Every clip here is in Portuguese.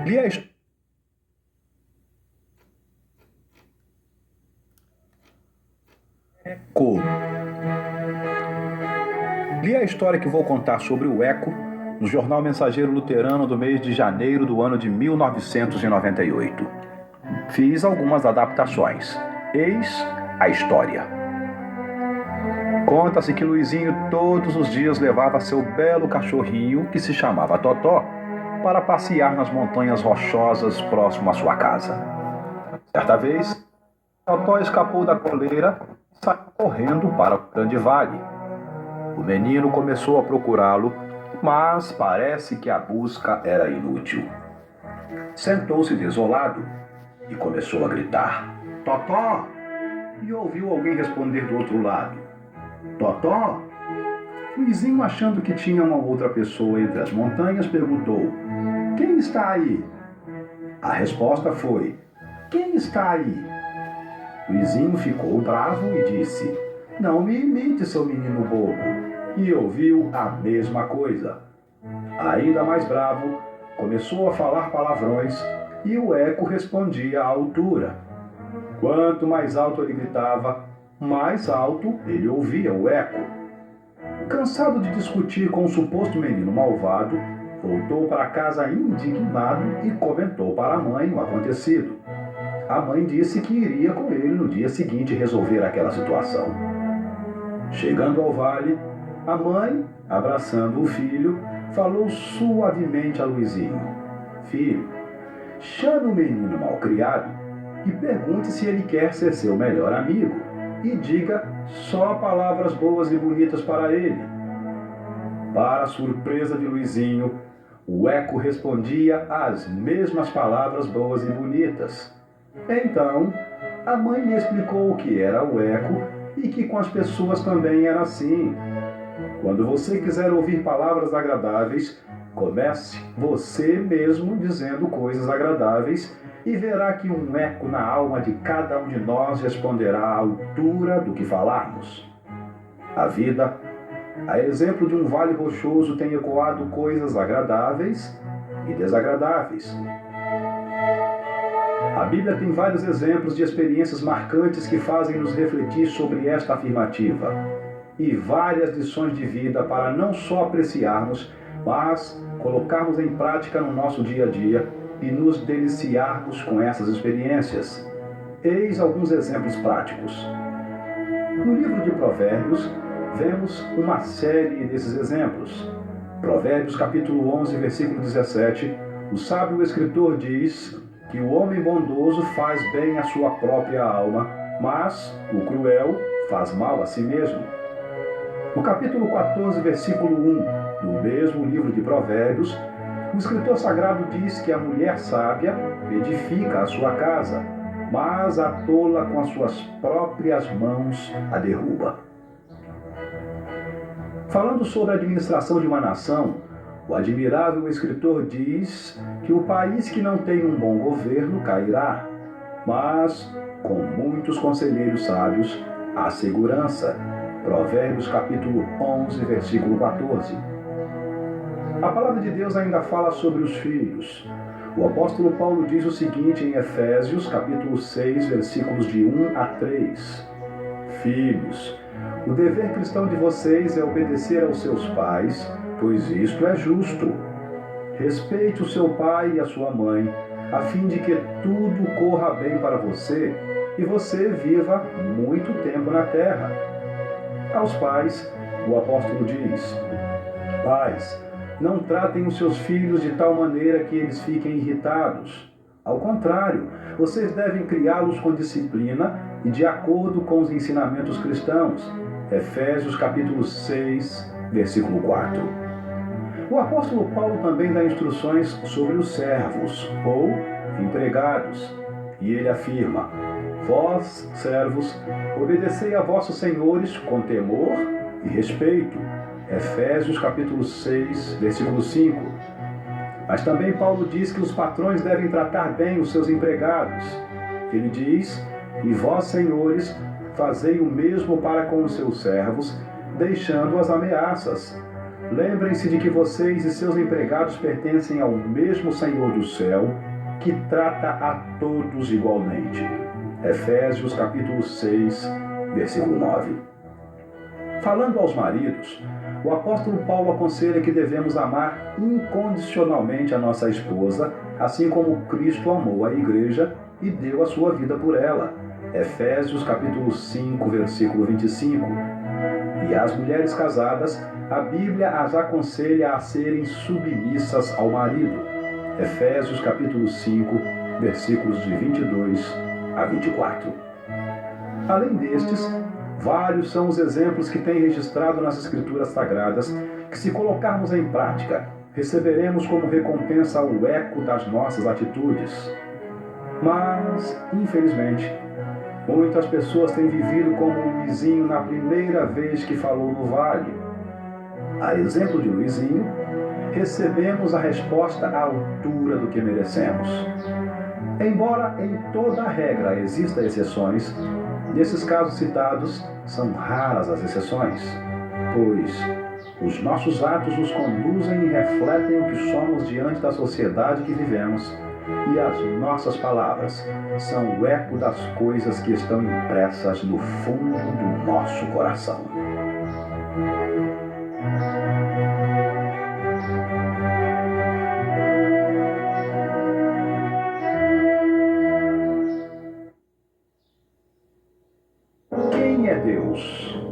Li a, his- Co- Li a história que vou contar sobre o eco no Jornal Mensageiro Luterano do mês de janeiro do ano de 1998. Fiz algumas adaptações. Eis a história. Conta-se que Luizinho todos os dias levava seu belo cachorrinho, que se chamava Totó, para passear nas montanhas rochosas próximo à sua casa. Certa vez, Totó escapou da coleira e saiu correndo para o grande vale. O menino começou a procurá-lo, mas parece que a busca era inútil. Sentou-se desolado e começou a gritar: Totó! E ouviu alguém responder do outro lado: Totó! Luizinho, achando que tinha uma outra pessoa entre as montanhas, perguntou: Quem está aí? A resposta foi: Quem está aí? Luizinho ficou bravo e disse: Não me imite, seu menino bobo. E ouviu a mesma coisa. Ainda mais bravo, começou a falar palavrões e o eco respondia à altura. Quanto mais alto ele gritava, mais alto ele ouvia o eco. Cansado de discutir com o suposto menino malvado, voltou para casa indignado e comentou para a mãe o acontecido. A mãe disse que iria com ele no dia seguinte resolver aquela situação. Chegando ao vale, a mãe, abraçando o filho, falou suavemente a Luizinho: Filho, chame o menino malcriado e pergunte se ele quer ser seu melhor amigo e diga só palavras boas e bonitas para ele. Para a surpresa de Luizinho, o eco respondia as mesmas palavras boas e bonitas. Então, a mãe lhe explicou o que era o eco e que com as pessoas também era assim. Quando você quiser ouvir palavras agradáveis, comece você mesmo dizendo coisas agradáveis e verá que um eco na alma de cada um de nós responderá à altura do que falarmos. A vida, a exemplo de um vale rochoso, tem ecoado coisas agradáveis e desagradáveis. A Bíblia tem vários exemplos de experiências marcantes que fazem nos refletir sobre esta afirmativa e várias lições de vida para não só apreciarmos, mas colocarmos em prática no nosso dia a dia e nos deliciarmos com essas experiências. Eis alguns exemplos práticos. No livro de Provérbios, vemos uma série desses exemplos. Provérbios capítulo 11, versículo 17, o sábio escritor diz que o homem bondoso faz bem à sua própria alma, mas o cruel faz mal a si mesmo. No capítulo 14, versículo 1 do mesmo livro de Provérbios, o escritor sagrado diz que a mulher sábia edifica a sua casa, mas a tola com as suas próprias mãos a derruba. Falando sobre a administração de uma nação, o admirável escritor diz que o país que não tem um bom governo cairá, mas com muitos conselheiros sábios há segurança. Provérbios capítulo 11, versículo 14. A palavra de Deus ainda fala sobre os filhos. O apóstolo Paulo diz o seguinte em Efésios capítulo 6, versículos de 1 a 3. Filhos, o dever cristão de vocês é obedecer aos seus pais, pois isto é justo. Respeite o seu pai e a sua mãe, a fim de que tudo corra bem para você e você viva muito tempo na terra. Aos pais, o apóstolo diz: Pais, não tratem os seus filhos de tal maneira que eles fiquem irritados. Ao contrário, vocês devem criá-los com disciplina e de acordo com os ensinamentos cristãos. Efésios capítulo 6, versículo 4. O apóstolo Paulo também dá instruções sobre os servos ou empregados. E ele afirma: Vós, servos, obedecei a vossos senhores com temor e respeito. Efésios capítulo 6, versículo 5. Mas também Paulo diz que os patrões devem tratar bem os seus empregados. Ele diz: E vós, senhores, fazei o mesmo para com os seus servos, deixando as ameaças. lembrem-se de que vocês e seus empregados pertencem ao mesmo Senhor do céu, que trata a todos igualmente. Efésios capítulo 6, versículo 9. Falando aos maridos, o apóstolo Paulo aconselha que devemos amar incondicionalmente a nossa esposa, assim como Cristo amou a igreja e deu a sua vida por ela. Efésios capítulo 5, versículo 25. E as mulheres casadas, a Bíblia as aconselha a serem submissas ao marido. Efésios capítulo 5, versículos de 22 a 24. Além destes, vários são os exemplos que tem registrado nas Escrituras Sagradas que, se colocarmos em prática, receberemos como recompensa o eco das nossas atitudes. Mas, infelizmente, muitas pessoas têm vivido como Luizinho na primeira vez que falou no vale. A exemplo de Luizinho, recebemos a resposta à altura do que merecemos. Embora em toda regra exista exceções, nesses casos citados são raras as exceções, pois os nossos atos nos conduzem e refletem o que somos diante da sociedade que vivemos, e as nossas palavras são o eco das coisas que estão impressas no fundo do nosso coração. Quem é Deus?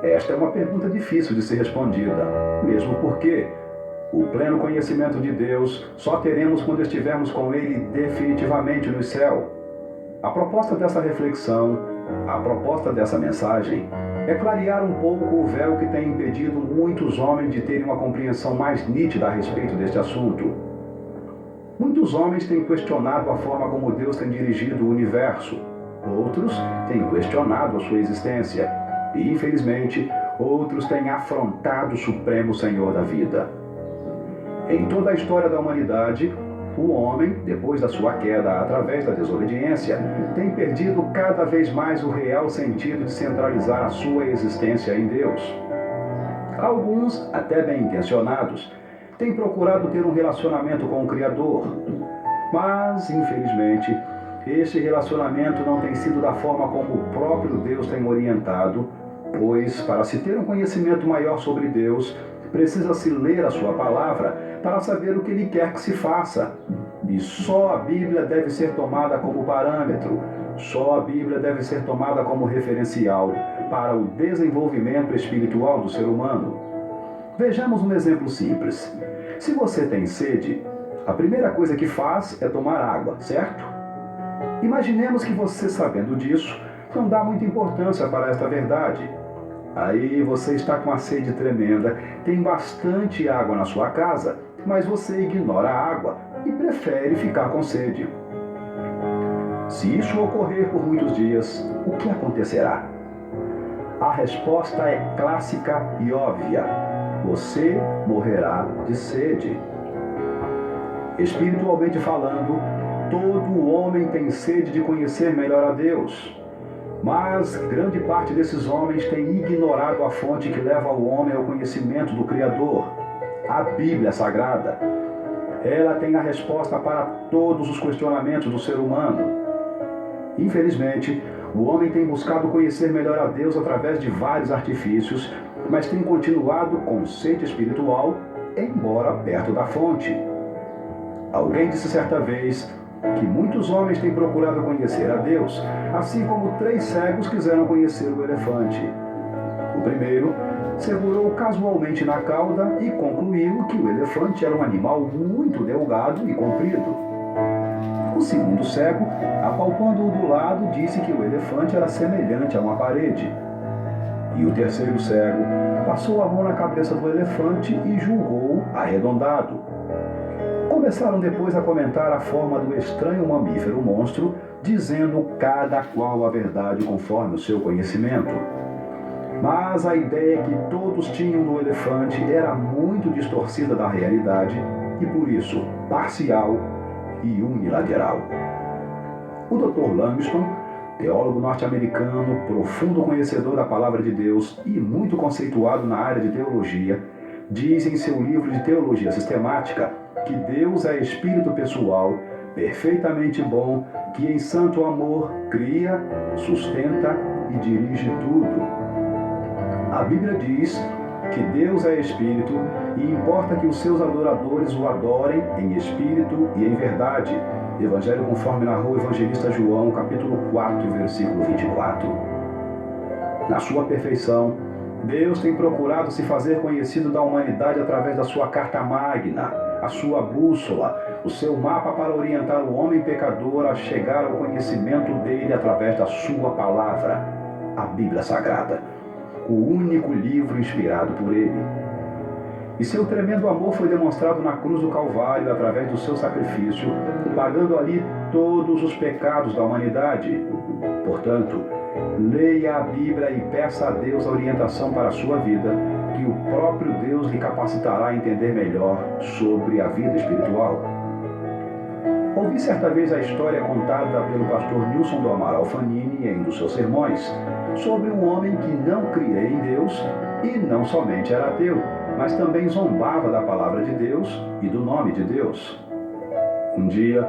Esta é uma pergunta difícil de ser respondida, mesmo porque o pleno conhecimento de Deus só teremos quando estivermos com Ele definitivamente no céu. A proposta dessa reflexão, a proposta dessa mensagem, é clarear um pouco o véu que tem impedido muitos homens de terem uma compreensão mais nítida a respeito deste assunto. Muitos homens têm questionado a forma como Deus tem dirigido o universo. Outros têm questionado a sua existência. E, infelizmente, outros têm afrontado o Supremo Senhor da vida. Em toda a história da humanidade, o homem, depois da sua queda através da desobediência, tem perdido cada vez mais o real sentido de centralizar a sua existência em Deus. Alguns, até bem intencionados, têm procurado ter um relacionamento com o Criador. Mas, infelizmente, este relacionamento não tem sido da forma como o próprio Deus tem orientado, pois, para se ter um conhecimento maior sobre Deus, precisa-se ler a sua palavra para saber o que Ele quer que se faça. E só a Bíblia deve ser tomada como parâmetro, só a Bíblia deve ser tomada como referencial para o desenvolvimento espiritual do ser humano. Vejamos um exemplo simples. Se você tem sede, a primeira coisa que faz é tomar água, certo? Imaginemos que você, sabendo disso, não dá muita importância para esta verdade. Aí você está com uma sede tremenda, tem bastante água na sua casa, mas você ignora a água e prefere ficar com sede. Se isso ocorrer por muitos dias, o que acontecerá? A resposta é clássica e óbvia: você morrerá de sede. Espiritualmente falando, todo homem tem sede de conhecer melhor a Deus. Mas grande parte desses homens tem ignorado a fonte que leva o homem ao conhecimento do Criador, a Bíblia Sagrada. Ela tem a resposta para todos os questionamentos do ser humano. Infelizmente, o homem tem buscado conhecer melhor a Deus através de vários artifícios, mas tem continuado com sede espiritual, embora perto da fonte. Alguém disse certa vez que muitos homens têm procurado conhecer a Deus, assim como 3 cegos quiseram conhecer o elefante. O primeiro segurou casualmente na cauda e concluiu que o elefante era um animal muito delgado e comprido. O segundo cego, apalpando-o do lado, disse que o elefante era semelhante a uma parede. E o terceiro cego passou a mão na cabeça do elefante e julgou arredondado. Começaram depois a comentar a forma do estranho mamífero monstro, dizendo cada qual a verdade conforme o seu conhecimento. Mas a ideia que todos tinham do elefante era muito distorcida da realidade e, por isso, parcial e unilateral. O Dr. Langston teólogo norte-americano, profundo conhecedor da palavra de Deus e muito conceituado na área de teologia, diz em seu livro de Teologia Sistemática que Deus é espírito pessoal, perfeitamente bom, que em santo amor cria, sustenta e dirige tudo. A Bíblia diz que Deus é espírito e importa que os seus adoradores o adorem em espírito e em verdade. Evangelho conforme narrou o evangelista João, capítulo 4, versículo 24. Na sua perfeição, Deus tem procurado se fazer conhecido da humanidade através da sua carta magna, a sua bússola, o seu mapa para orientar o homem pecador a chegar ao conhecimento dele através da sua palavra, a Bíblia Sagrada, o único livro inspirado por ele. E seu tremendo amor foi demonstrado na cruz do Calvário através do seu sacrifício, pagando ali todos os pecados da humanidade. Portanto, leia a Bíblia e peça a Deus a orientação para a sua vida, que o próprio Deus lhe capacitará a entender melhor sobre a vida espiritual. Ouvi certa vez a história contada pelo pastor Nilson do Amaral Fanini em um dos seus sermões, sobre um homem que não cria em Deus e não somente era ateu, mas também zombava da palavra de Deus e do nome de Deus. Um dia,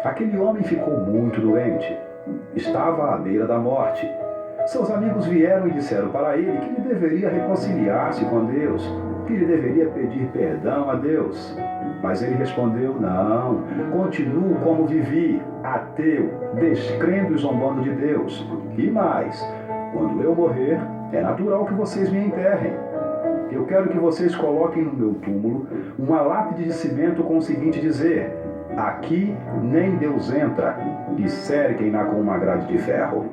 aquele homem ficou muito doente. Estava à beira da morte. Seus amigos vieram e disseram para ele que ele deveria reconciliar-se com Deus, que ele deveria pedir perdão a Deus. Mas ele respondeu: não, continuo como vivi, ateu, descrendo e zombando de Deus. E mais, quando eu morrer, é natural que vocês me enterrem. Eu quero que vocês coloquem no meu túmulo uma lápide de cimento com o seguinte dizer: aqui nem Deus entra, e cerquem-na com uma grade de ferro.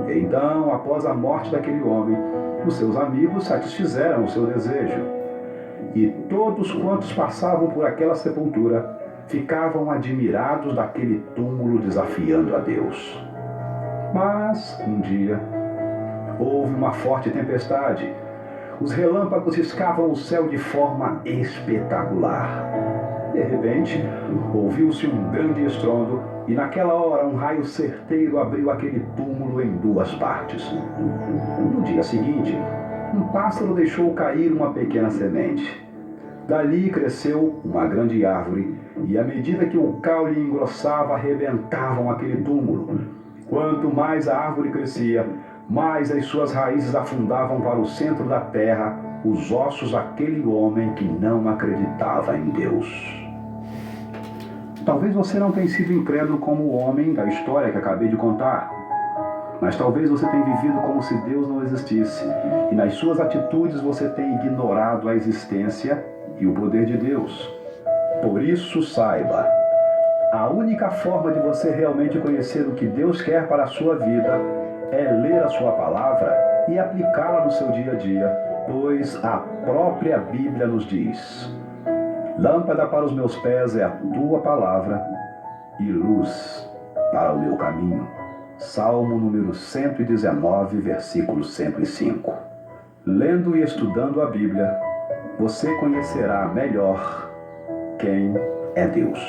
Então, após a morte daquele homem, os seus amigos satisfizeram o seu desejo. E todos quantos passavam por aquela sepultura ficavam admirados daquele túmulo desafiando a Deus. Mas, um dia, houve uma forte tempestade. Os relâmpagos riscavam o céu de forma espetacular. De repente, ouviu-se um grande estrondo e naquela hora um raio certeiro abriu aquele túmulo em duas partes. No dia seguinte, um pássaro deixou cair uma pequena semente. Dali cresceu uma grande árvore e à medida que o caule engrossava, arrebentavam aquele túmulo. Quanto mais a árvore crescia, mais as suas raízes afundavam para o centro da terra os ossos daquele homem que não acreditava em Deus. Talvez você não tenha sido incrédulo como o homem da história que acabei de contar, mas talvez você tenha vivido como se Deus não existisse, e nas suas atitudes você tenha ignorado a existência e o poder de Deus. Por isso, saiba, a única forma de você realmente conhecer o que Deus quer para a sua vida é ler a sua palavra e aplicá-la no seu dia a dia, pois a própria Bíblia nos diz: lâmpada para os meus pés é a tua palavra e luz para o meu caminho. Salmo número 119, versículo 105. Lendo e estudando a Bíblia, você conhecerá melhor quem é Deus.